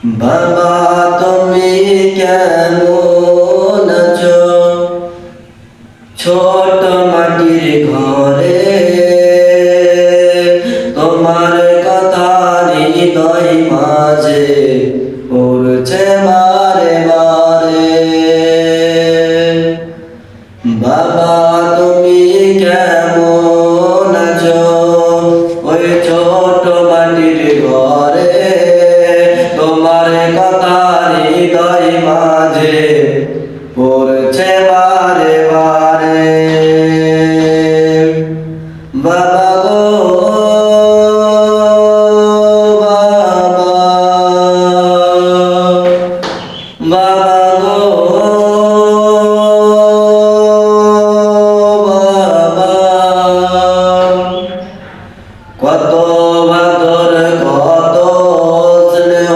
বাবা তুমি কেমন আছো? ছোট মাটির ঘরে তোমার কথা হৃদয় মাঝে পড়ছে বারে বারে। বাবা তুমি কেমন আছো? ওই ছোট মাটির ঘরে তোমার কথা হৃদয় মাঝে পড়ছে বারে বারে। বাবা গো বাবা, বাবা গো বাবা, কত বাদর কত স্নেহ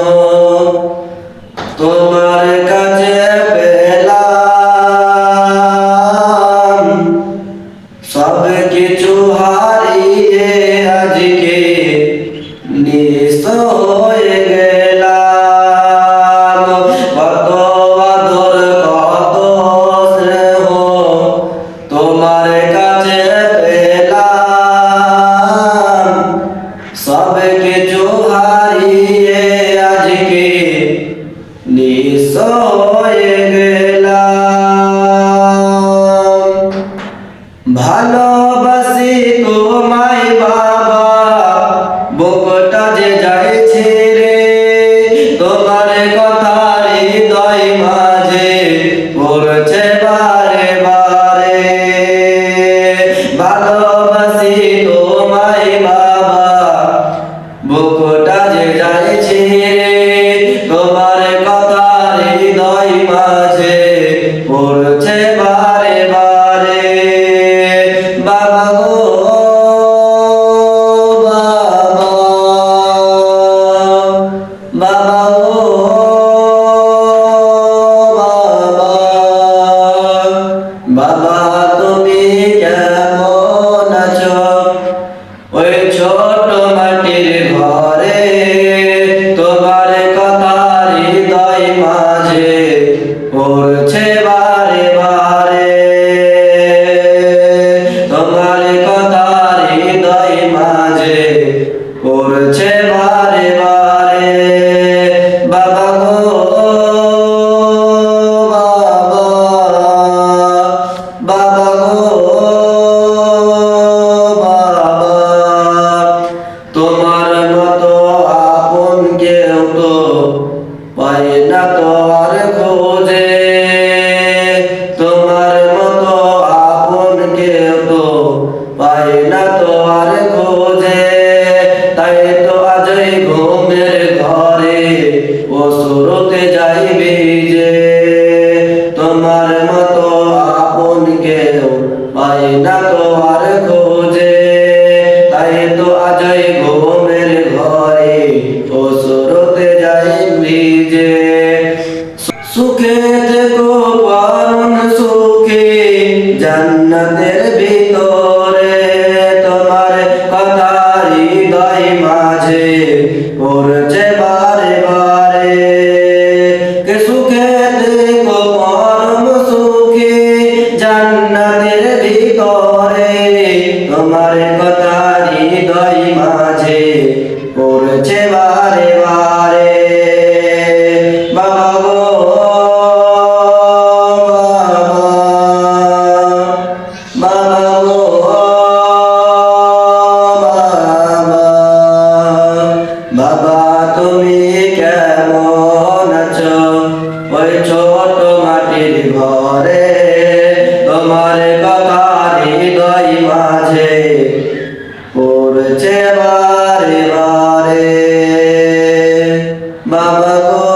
তোমার কাছে পেলাম, সব কিছু হারিয়ে আজকে নিঃস্ব হয়ে গেলাম। কত আদর কত স্নেহ তোমার কাছে পেলাম, সব কিছু হারিয়ে আজকে নিঃস্ব হয়ে গেলাম। ভালোবাসি তোমায় বাবা, বুকটা যে যাইছে রে, তোমার কথা হৃদয় মাঝে পড়ছে বারে বারে। ভালোবাসি তোমায় বাবা, বুকটা যে যাইছে রে, তোমার কথা হৃদয় মাঝে পড়ছে বারে বারে। বাবা গো বাবা, বাবা গো বাবা, বাবা তুমি কেমন আছো? ওই ছোট মাটির ঘরে তোমার কথা হৃদয় মাঝে পড়ছে বারে বারে। তোমার কথা হৃদয় মাঝে পড়ছে বারে বারে। বাবা গো বাবা, বাবা গো বাবা, তোমার মতো আপন কেউ তো পাই না তো আর খোঁজে। তোমার মতো আপন কেউ তো পাই না তো আর খোঁজে। তাই তো আজই ঘুমের ঘরে অসুরতে যাইবে যে, তোমার মতো আপন কেউ পাই না তো আর খোঁজে। তাই তো আজই ঘুমের ঘরে অসুরতে যাইবে যে। সুখে থেকো পরম সুখে জান্নাতের ভিতরে, তোমার কথা হৃদয় মাঝে পড়ছে বারে বারে। কে সুখে থেকো পরম সুখে জান্নাতের ভিতরে, তোমার কথা হৃদয় মাঝে পড়ছে বারে বারে। বাবা গো বাবা, বাবা গো বাবা, বাবা তুমি কেমন আছো? ওই ছোট মাটির ঘরে তোমার কথা হৃদয় মাঝে পড়ছে বারে বারে। বাবা গো